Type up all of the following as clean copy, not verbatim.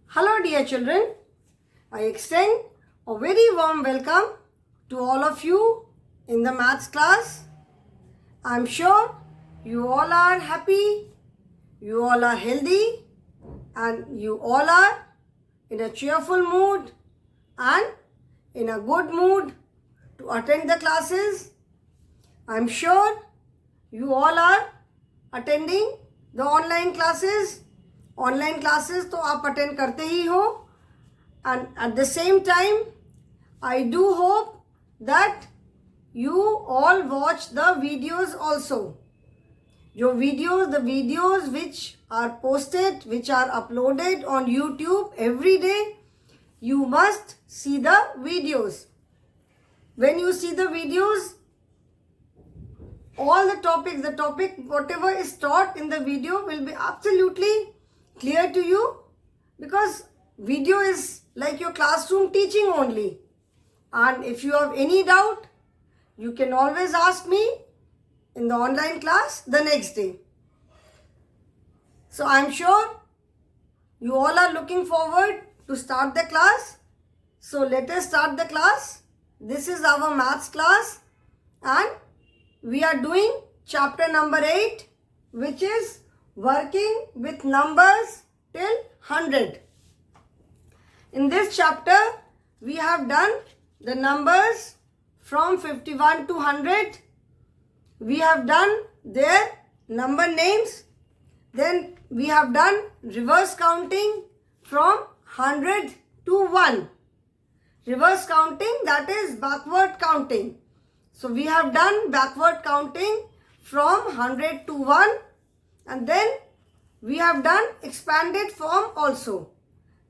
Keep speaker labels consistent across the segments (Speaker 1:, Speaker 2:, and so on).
Speaker 1: Hello dear children, I extend a very warm welcome to all of you in the maths class. I am sure you all are happy, you all are healthy and you all are in a cheerful mood and in a good mood to attend the classes. I am sure you all are attending the online classes. Online classes तो आप attend करते ही हो and at the same time I do hope that you all watch the videos also जो the videos which are posted which are uploaded on YouTube every day you must see the videos. When you see the videos, all the topic whatever is taught in the video will be absolutely clear to you, because video is like your classroom teaching only. And if you have any doubt, you can always ask me in the online class the next day. So I am sure you all are looking forward to start the class. So let us start the class. This is our maths class and we are doing chapter number 8, which is working with numbers till 100. In this chapter, we have done the numbers from 51 to 100. We have done their number names. Then we have done reverse counting from 100 to 1. Reverse counting, that is backward counting. So we have done backward counting from 100 to 1. And then we have done expanded form also.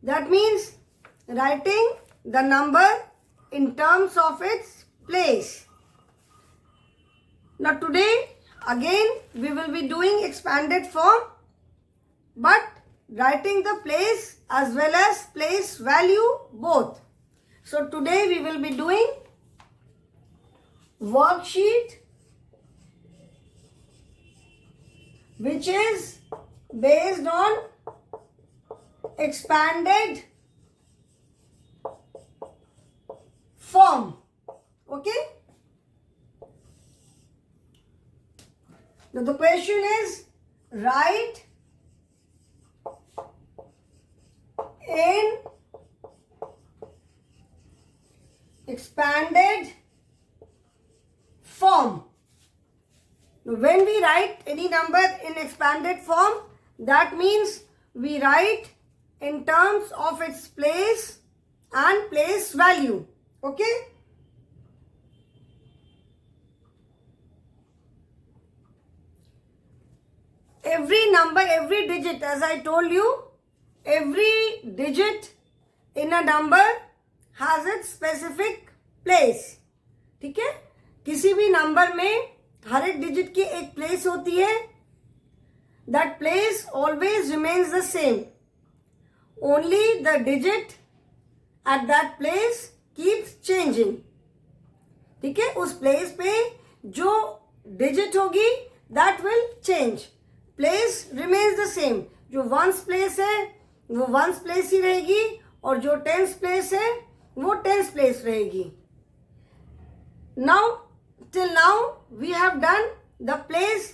Speaker 1: That means writing the number in terms of its place. Now today again we will be doing expanded form, but writing the place as well as place value both. So today we will be doing worksheet which is based on expanded form. Okay? Now the question is, write in expanded form. When we write any number in expanded form, that means we write in terms of its place and place value. Okay? Every number, every digit, as I told you, every digit in a number has its specific place. ठीक है? किसी भी number में हर एक digit की एक place होती है. That place always remains the same. Only the digit at that place keeps changing. ठीक है? उस प्लेस पे जो डिजिट होगी that will change. Place remains the same. जो वंस प्लेस है वो वंस प्लेस ही रहेगी और जो टेंस प्लेस है वो टेंस प्लेस रहेगी. Now, till now we have done the place.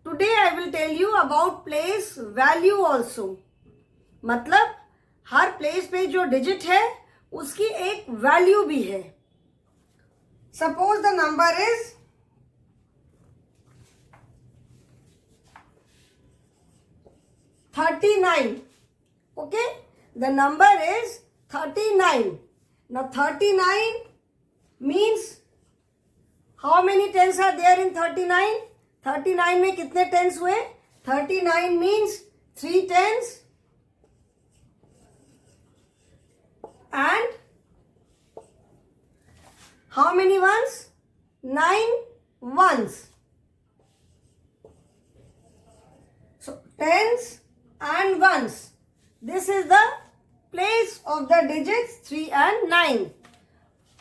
Speaker 1: Today I will tell you about place value also. मतलब हर प्लेस पे जो डिजिट है उसकी एक वैल्यू भी है. Suppose the number is 39. Okay? The number is 39. Now 39 means how many tens are there in 39? 39 में कितने tens हुए? 39 means 3 tens and how many ones? 9 ones. So tens and ones. This is the place of the digits 3 and 9.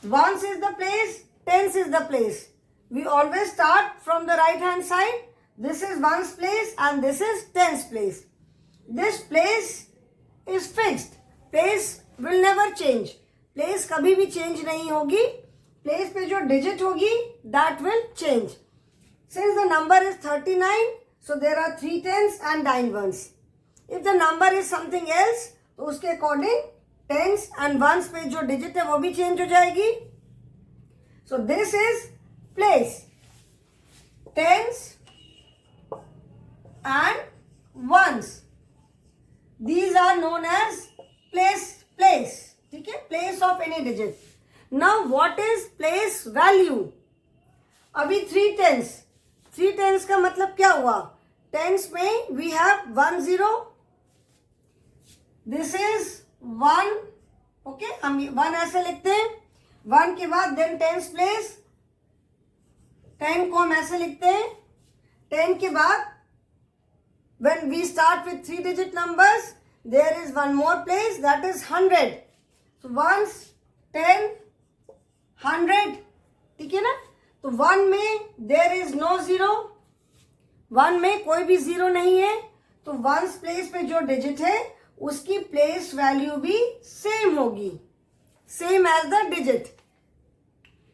Speaker 1: Ones is the place, tens is the place. We always start from the right hand side. This is ones place and this is tens place. This place is fixed. Place will never change. Place कभी भी change नहीं होगी. Place पे जो digit होगी that will change. Since the number is 39, so there are 3 tens and 9 ones. If the number is something else, तो उसके according tens and ones पे जो digit है वो भी change हो जाएगी. So this is place. Tens and ones. These are known as place. ठीक है, place of any digit. Now what is place value? अभी 3 tens. 3 tens का मतलब क्या हुआ? Tens में we have 1 0. This is 1. Okay, हम 1 ऐसे लिखते हैं. 1 के बाद then tens place. 10 को हम ऐसे लिखते हैं. 10 के बाद when we start with 3 digit numbers, there is one more place, that is 100. So ones, 10, 100. ठीक है ना? तो 1 में there is no zero. 1 में कोई भी जीरो नहीं है. तो ones place पे जो digit है उसकी place value भी same होगी. Same as the digit.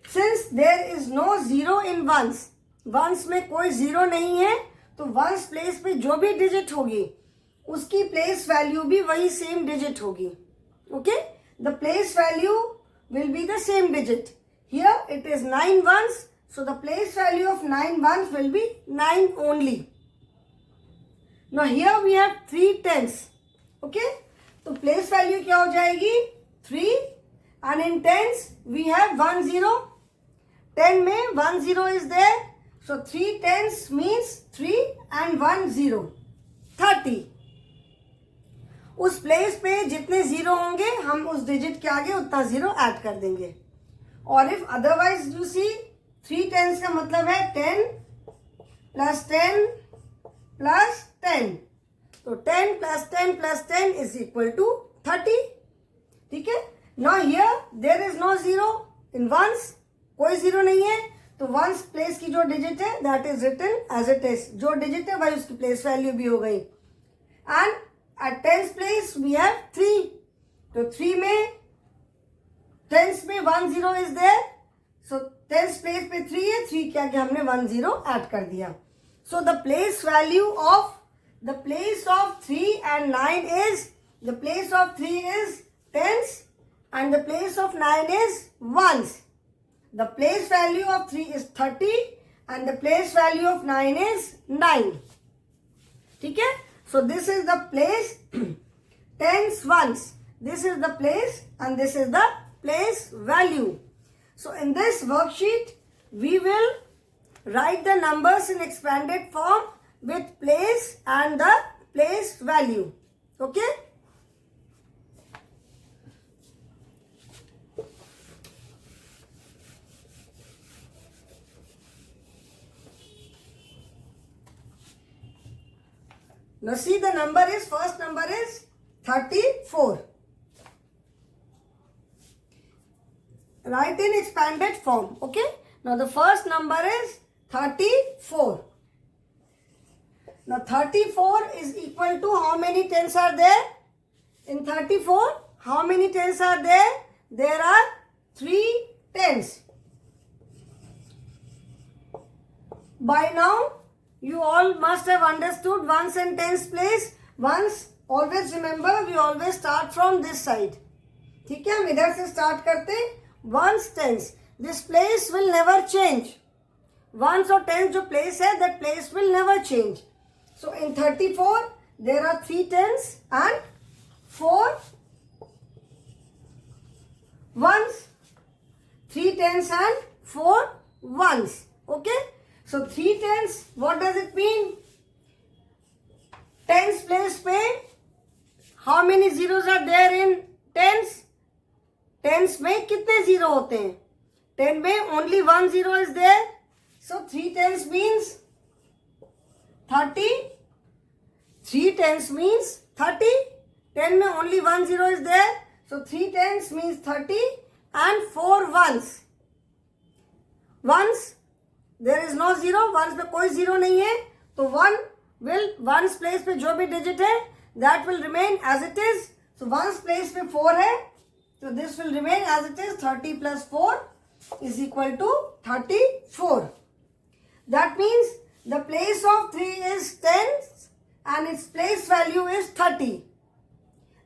Speaker 1: Since there is no zero in ones. ones में कोई जीरो नहीं है तो ones place पे जो भी digit होगी उसकी place value भी वही same digit होगी. Okay? The place value will be the same digit. Here it is 9 ones, so the place value of 9 ones will be 9 only. Now here we have 3 tens. Okay? तो place value क्या हो जाएगी? 3 and in tens we have 1 0. 10 में 1 0 is there. So 3 tens means 3 and 1 0. 30. उस place पे जितने zero होंगे हम उस डिजिट के आगे उतना जीरो ऐड कर देंगे. और if otherwise you see 3 tens का मतलब है 10 प्लस 10 प्लस 10. तो 10 plus 10 plus 10 is equal to 30. ठीक है. Now here there is no zero in ones. कोई जीरो नहीं है तो वंस प्लेस की जो डिजिट है that is written as it is. जो डिजिट है वही उसकी प्लेस वैल्यू भी हो गई. And at tens place we have 3. तो 3 में tens में 1 0 is there. So tens place पे 3 है. 3 के आगे हमने 1 0 ऐड कर दिया. So the place value of the place of 3 and 9 is, the place of 3 is tens and the place of 9 is ones. The place value of 3 is 30 and the place value of 9 is 9. ठीक है. So this is the place tens ones. This is the place and this is the place value. So in this worksheet we will write the numbers in expanded form with place and the place value. Okay? Now see the number is, first number is 34. Write in expanded form. Okay. Now the first number is 34. Now 34 is equal to how many tens are there? In 34, how many tens are there? There are 3 tens. By now, you all must have understood ones and tens place. Ones, always remember, we always start from this side. ठीक है. हम इधर से start करते. Ones, tens. This place will never change. Ones और tens जो place है, that place will never change. So in 34, there are 3 tens and 4 ones. 3 tens and 4 ones. Okay. So 3 tens, what does it mean? Tens place पे how many zeros are there in tens? Tens में कितने zero होते हैं? 10 में only 1 0 is there. So 3 tens means 30. 3 tens means 30. 10 में only 1 0 is there. So 3 tens means 30 and 4 ones. Ones, there is no zero. ones में कोई zero नहीं है तो 1 will, ones place पे जो भी digit है that will remain as it is. So ones place पे 4 है, so this will remain as it is. 30 plus 4 is equal to 34. That means the place of 3 is tens and its place value is 30.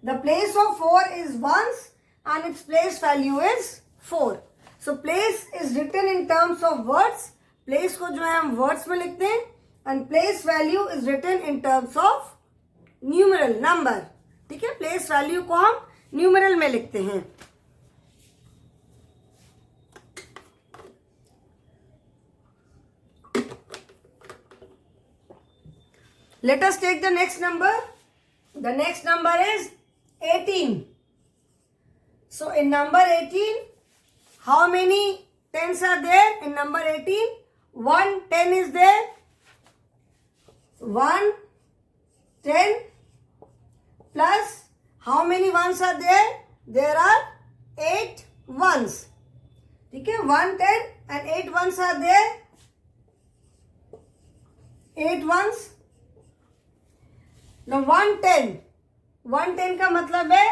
Speaker 1: The place of 4 is ones and its place value is 4. So place is written in terms of words. Place को जो है हम words में लिखते हैं and place value is written in terms of numeral number. ठीक है, place value को हम numeral में लिखते हैं. Let us take the next number. The next number is 18. So in number 18, how many tens are there in number 18? 1 10 is there. 1 10 plus how many ones are there? There are 8 ones. Okay, 1 10 and 8 ones are there. 8 ones. Now 110. 110 का मतलब है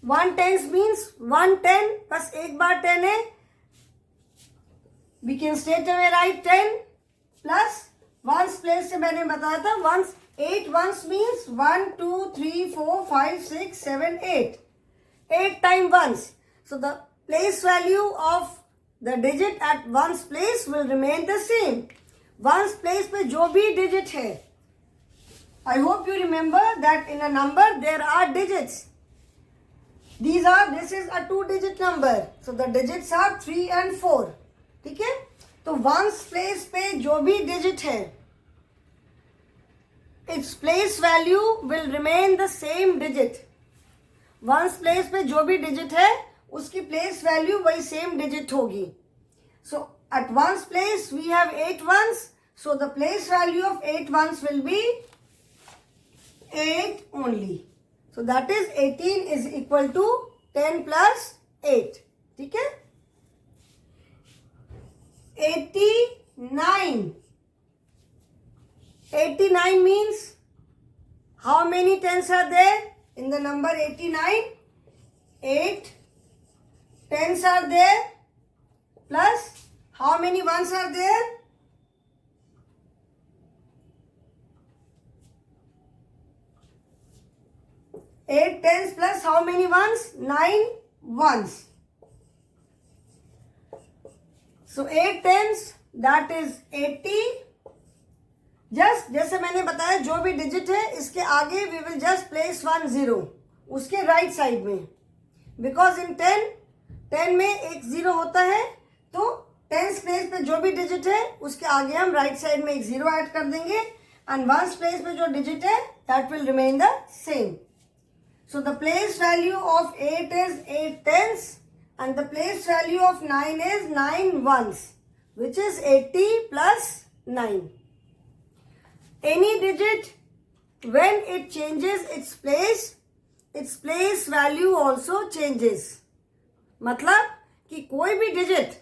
Speaker 1: 1 tens means 110 बस एक बार 10 है. We can straight away write 10 plus ones place से मैंने बताया था ones 8 ones means 1 2 3 4 5 6 7 8. 8 times ones. So the place value of the digit at ones place will remain the same. Ones place पे जो भी digit है, I hope you remember that in a number there are digits. This is a 2-digit number. So the digits are 3 and 4. ठीक है, तो ones place पे जो भी digit है, its place value will remain the same digit. Ones place पे जो भी digit है, उसकी place value वही same digit होगी. So at ones place we have 8 ones. So the place value of 8 ones will be 8 only. So that is 18 is equal to 10 plus 8. ठीक है, 89. 89 means how many tens are there in the number 89? 8 tens are there plus how many ones are there? 8 tens plus how many ones? 9 ones. So 8 tens, that is 80. Just जैसे मैंने बताया जो भी digit है इसके आगे we will just place 1 0 उसके right side में, बिकॉज इन 10 में एक 0 होता है, तो टेंस प्लेस पे जो भी डिजिट है उसके आगे हम राइट साइड में एक 0 ऐड कर देंगे एंड वंस प्लेस पे जो डिजिट है that will remain the same. So the place value of 8 is 8 tens and the place value of 9 is 9 ones, which is 80 plus 9. Any digit, when it changes its place value also changes. मतलब कि कोई भी digit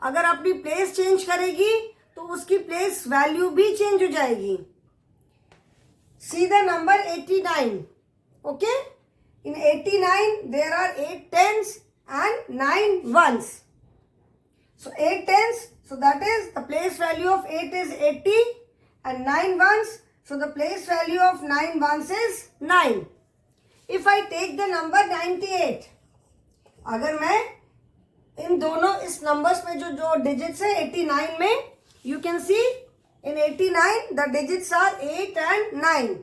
Speaker 1: अगर अपनी place change करेगी तो उसकी place value भी change हो जाएगी. See the number 89. Okay, in 89 there are 8 tens and 9 ones. So 8 tens, so that is the place value of 8 is 80 and 9 ones, so the place value of 9 ones is 9. If I take the number 98, अगर मैं इन दोनों इस numbers में जो digits है 89 में, you can see in 89 the digits are 8 and 9.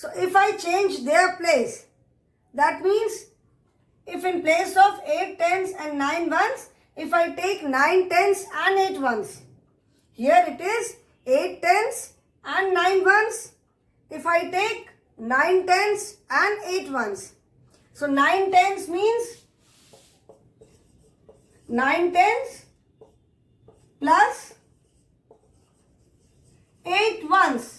Speaker 1: So if I change their place, that means if in place of 8 tens and 9 ones, if I take 9 tens and 8 ones, here it is 8 tens and 9 ones. If I take 9 tens and 8 ones, so 9 tens means 9 tens plus 8 ones.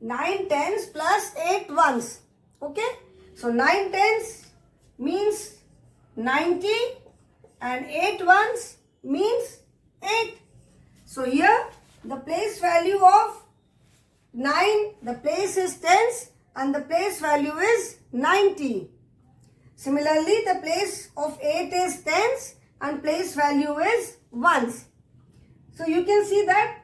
Speaker 1: 9 tens plus 8 ones. Okay, so 9 tens means 90 and 8 ones means 8. So here the place value of 9, the place is tens and the place value is 90. Similarly, the place of 8 is tens and place value is ones. So you can see that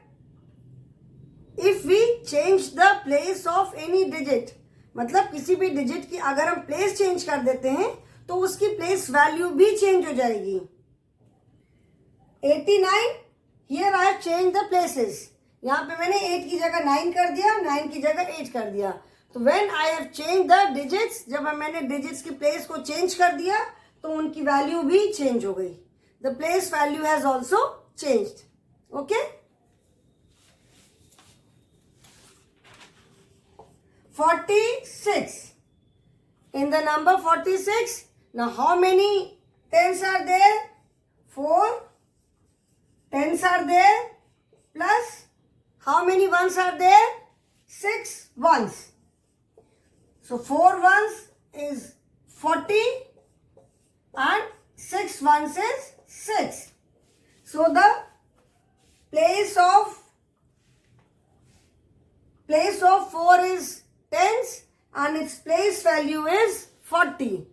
Speaker 1: if we change the place of any digit, मतलब किसी भी digit की अगर हम place change कर देते हैं तो उसकी place value भी change हो जाएगी. 89, here I have changed the places. यहाँ पे मैंने 8 की जगह 9 कर दिया, 9 की जगह 8 कर दिया. तो when I have changed the digits, जब मैंने digits की place को change कर दिया तो उनकी value भी change हो गई. The place value has also changed. Okay? 46. In the number 46, now how many tens are there? 4 tens are there, plus how many ones are there? 6 ones. So 4 ones is 40 and 6 ones is 6. So the place of 4 is tens and its place value is 40.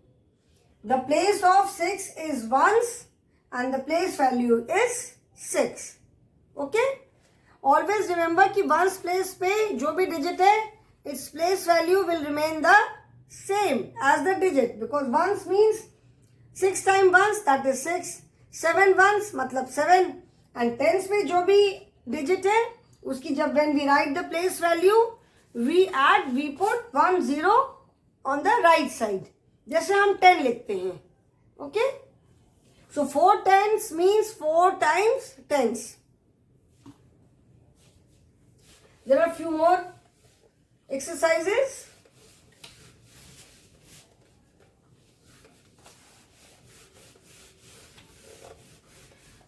Speaker 1: The place of 6 is ones and the place value is 6. Okay? Always remember कि ones place पे जो भी digit है, its place value will remain the same as the digit, because ones means 6 times ones, that is 6. 7 ones मतलब 7, and tens में जो भी digit है उसकी जब when we write the place value, we put 1 0 on the right side, जैसे हम 10 लिखते हैं. Okay? So 4 tens means 4 times tens. There are a few more exercises.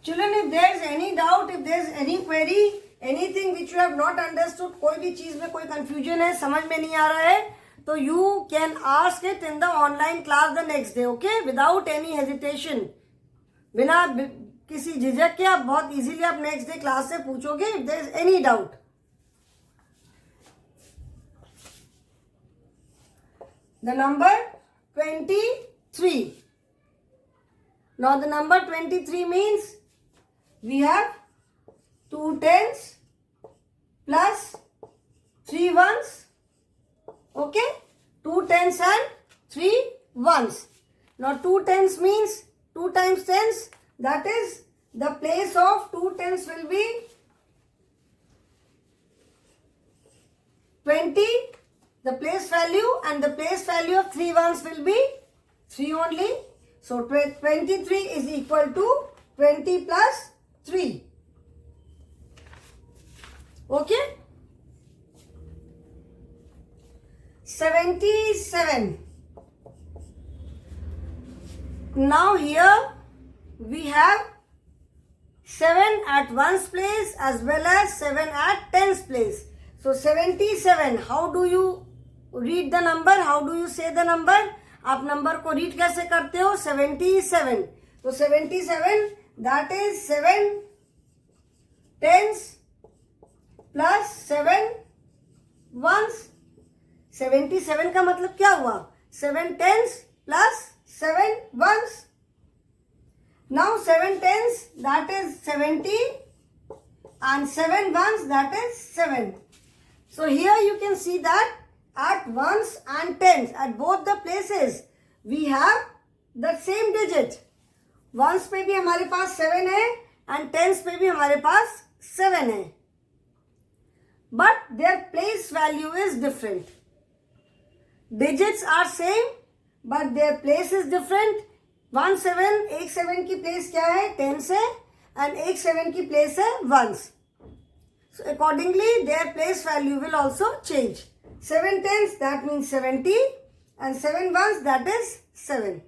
Speaker 1: Children, if there is any doubt, if there is any query, anything which you have not understood, कोई भी चीज में कोई confusion है, समझ में नहीं आ रहा है, तो you can ask it in the online class the next day, okay? Without any hesitation. बिना किसी झिझक के आप बहुत easily आप next day class से पूछोगे if there is any doubt. The number 23. Now the number 23 means we have 2 tens plus 3 ones. Okay? 2 tens and 3 ones. Now 2 tens means 2 times tens. That is, the place of 2 tens will be 20. The place value, and the place value of 3 ones will be 3 only. So 23 is equal to 20 plus 3. Okay? 77. Now here we have 7 at ones place as well as 7 at tens place. So 77, how do you read the number? How do you say the number? आप number को read कैसे करते हो? 77. तो 77, that is 7 tens plus 7 ones. 77 का मतलब क्या हुआ? 7 tens plus 7 ones. Now 7 tens, that is 70, and 7 ones, that is 7. So here you can see that at ones and tens, at both the places, we have the same digit. Ones पे भी हमारे पास 7 है and tens पे भी हमारे पास 7 है. But their place value is different. Digits are same, but their place is different. 1 7, एक 7 की place क्या है? Tens है, and एक 7 की place है ones. So accordingly, their place value will also change. 7 tens, that means 70, and 7 ones, that is 7.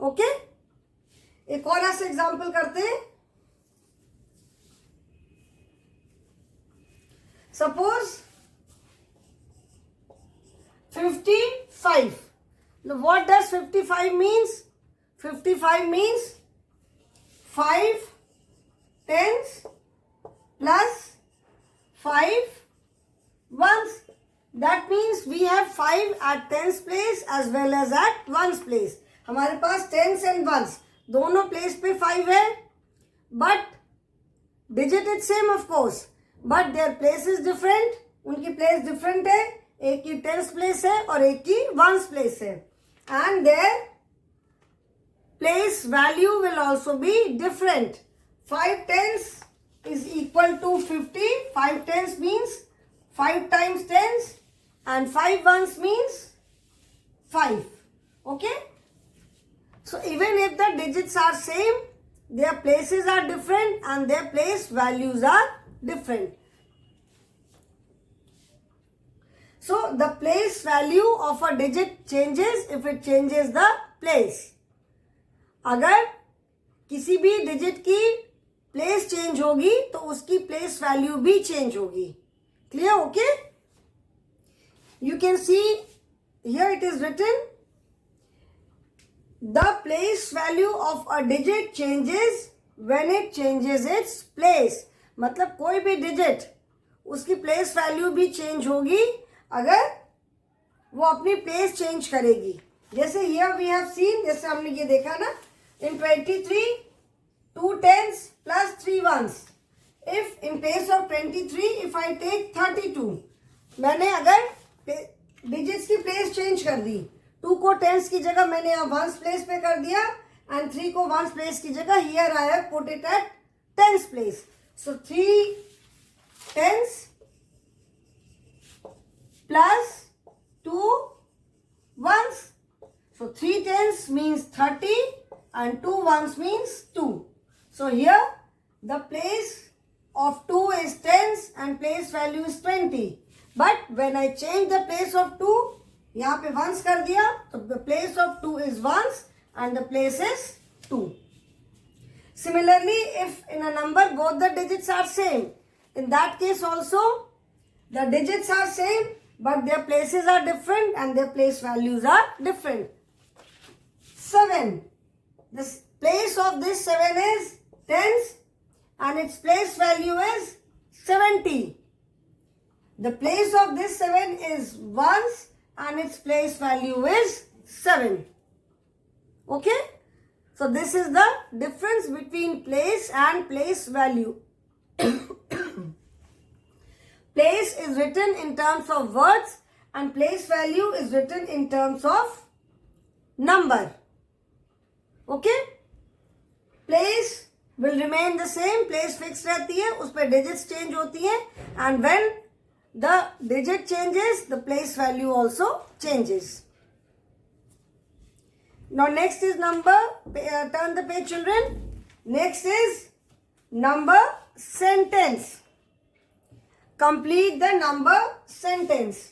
Speaker 1: Okay? एक और ऐसे एग्जाम्पल करते हैं. Suppose 55. Now what does 55 means? 55 means 5 tens plus 5 ones. That means we have 5 at tens place as well as at ones place. हमारे पास tens and ones दोनों place पे 5 है, but digit is same of course, but their place is different. उनकी place different है, एक की tens place है और एक की ones place है, and their place value will also be different. 5 tens is equal to 50. 5 tens means 5 times tens, and 5 ones means 5. Okay? So even if the digits are same, their places are different and their place values are different. So the place value of a digit changes if it changes the place. अगर किसी भी digit की place change होगी तो उसकी place value भी change होगी. Clear? Okay? You can see here it is written, the place value of a digit changes when it changes its place. मतलब कोई भी digit उसकी place value भी change होगी अगर वो अपनी place change करेगी. जैसे here we have seen, जैसे हमने ये देखा ना, in 23 2 tens plus 3 ones. If in place of 23 if I take 32, मैंने अगर digits की place change कर दी, 2 को tens की जगह मैंने यहाँ ones place पे कर दिया and 3 को ones place की जगह here I have put it at tens place. So 3 tens plus 2 ones. So 3 tens means 30 and 2 ones means 2. So here the place of 2 is tens and place value is 20. But when I change the place of 2, यहाँ पे ones कर दिया, तो the place of 2 is ones and the place is 2. Similarly, if in a number both the digits are same, in that case also the digits are same but their places are different and their place values are different. 7. The place of this 7 is tens and its place value is 70. The place of this 7 is ones and its place value is 7. Okay? So this is the difference between place and place value. Place is written in terms of words and place value is written in terms of number. Okay? Place will remain the same, place fixed रहती है, उस पर digits change होती हैं, and when the digit changes, the place value also changes. Now next is number, turn the page children. Next is number sentence. Complete the number sentence.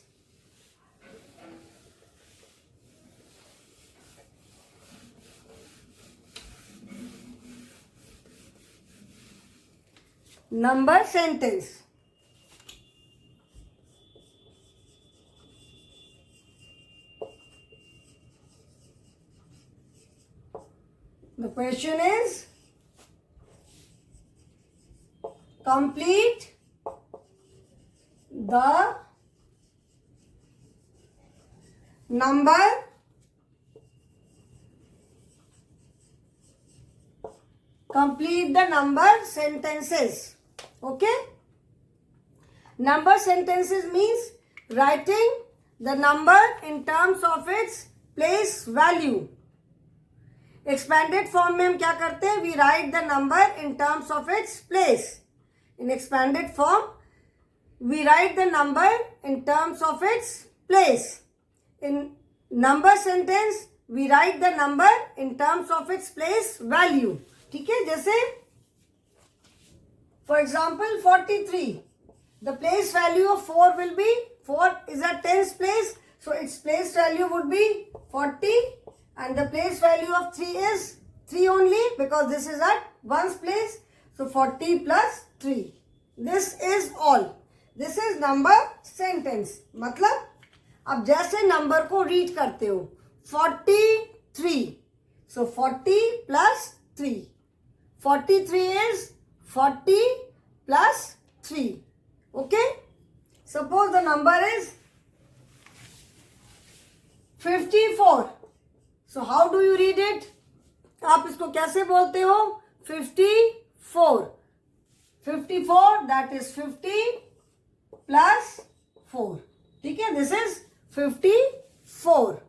Speaker 1: Number sentence. The question is, complete the number sentences. Okay? Number sentences means writing the number in terms of its place value. Expanded form में हम क्या करते हैं? We write the number in terms of its place. In expanded form, we write the number in terms of its place. In number sentence, we write the number in terms of its place value. ठीक है? जैसे for example 43, the place value of 4 will be, 4 is at tens place, so its place value would be 40. And the place value of 3 is 3 only because this is at ones place. So 40 plus 3. This is all. This is number sentence. मतलब अब जैसे number को read करते हो 43. So 40 plus 3. 43 is 40 plus 3. Okay? Suppose the number is 54. So how do you read it? आप इसको कैसे बोलते हो? 54. 54, that is 50 plus 4. ठीक है, this is 54.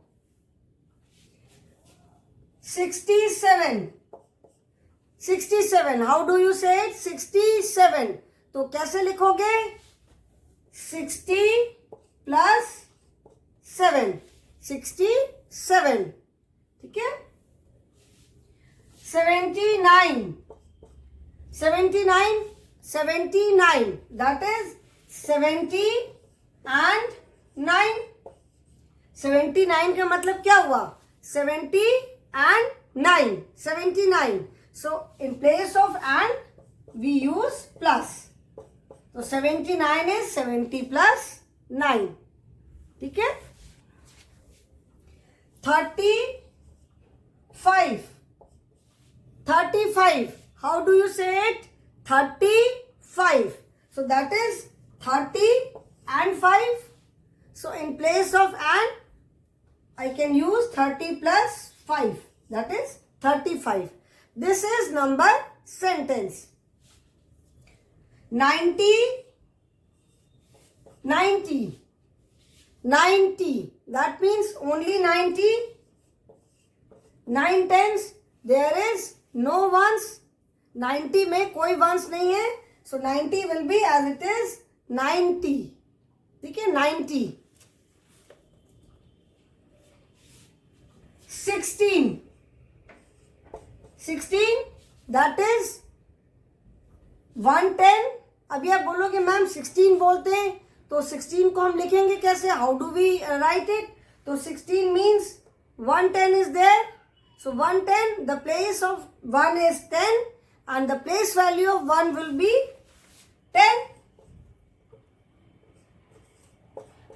Speaker 1: 67. 67, how do you say it? 67. तो कैसे लिखोगे? 60 plus 7. 67. ठीक है. 79. 79. 79. That is 70 and 9. 79 का मतलब क्या हुआ? 70 and 9. 79. So in place of and we use plus. So 79 is 70 plus 9. ठीक है. 35. 35. How do you say it? 35. So that is 30 and 5. So in place of and, I can use 30 plus 5. That is 35. This is number sentence. 90. 90. 90. That means only 90. 9 tens. There is no ones. 90 में कोई ones नहीं है. So 90 will be as it is 90. ठीक है, 90. 16. 16, that is 110. अभी आप बोलोगे ma'am 16 बोलते हैं तो 16 को हम लिखेंगे कैसे? How do we write it? तो 16 means 110 is there. So 110, the place of 1 is 10 and the place value of 1 will be 10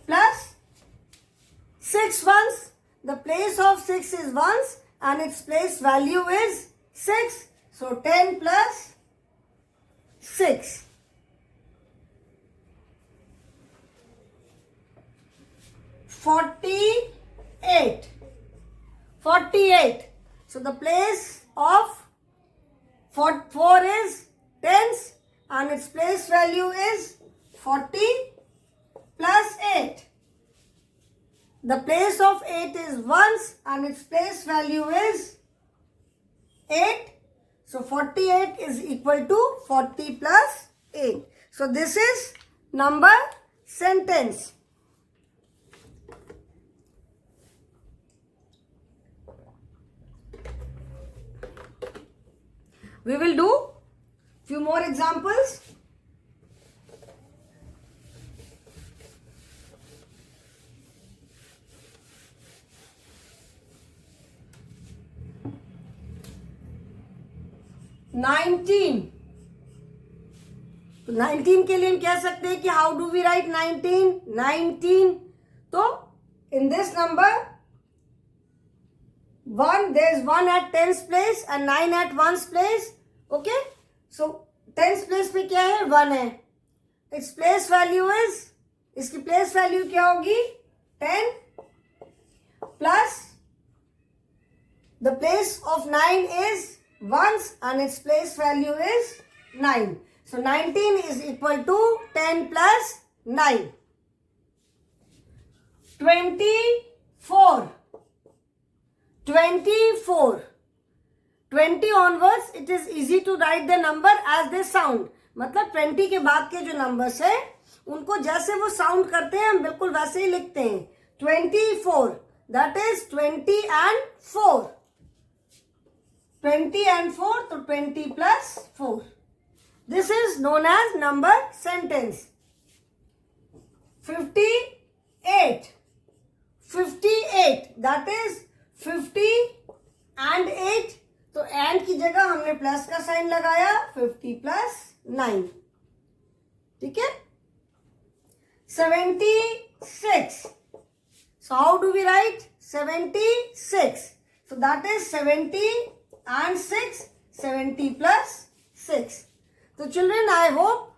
Speaker 1: plus 6 ones. The place of 6 is ones and its place value is 6. So 10 plus 6. 48. 48. So the place of 4 is tens and its place value is 40 plus 8. The place of 8 is ones and its place value is 8. So 48 is equal to 40 plus 8. So this is number sentence. We will do few more examples. Nineteen. तो 19 के लिए हम कह सकते हैं कि how do we right 19? 19. तो in this number 1, there is 1 at tens place and 9 at ones place. Okay, so tens place पे क्या है? 1 है. Its place value is, इसकी place value क्या होगी? 10 plus the place of 9 is ones and its place value is 9. So 19 is equal to 10 plus 9. 24. 24. 20 onwards it is easy to write the number as they sound. मतलब 20 के बाद के जो numbers है उनको जैसे वो साउंड करते हैं हम बिल्कुल वैसे ही लिखते हैं. 24, that is 20 and 4. 20 and 4, तो 20 plus 4. This is known as number sentence. 58. 58, that is 50 and 8. तो एंड की जगह हमने प्लस का साइन लगाया. 50 plus 9. ठीक है. 76. So how do we write? 76. So that is 70 and 6. 70 plus 6. So children, I hope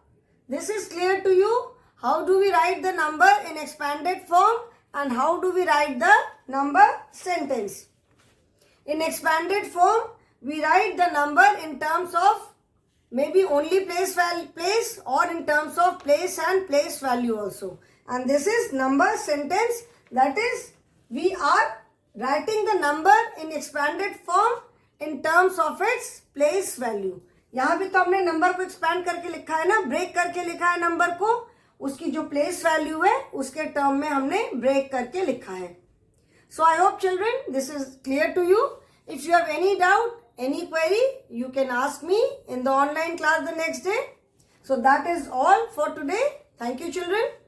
Speaker 1: this is clear to you. How do we write the number in expanded form and how do we write the number sentence. In expanded form, we write the number in terms of maybe only place or in terms of place and place value also. And this is number sentence, that is we are writing the number in expanded form in terms of its place value. यहाँ भी तो हमने number को expand करके लिखा है ना, break करके लिखा है नंबर को, उसकी जो प्लेस वैल्यू है उसके टर्म में हमने ब्रेक करके लिखा है. So I hope children this is clear to you. If you have any doubt, any query, you can ask me in the online class the next day. So that is all for today. Thank you children.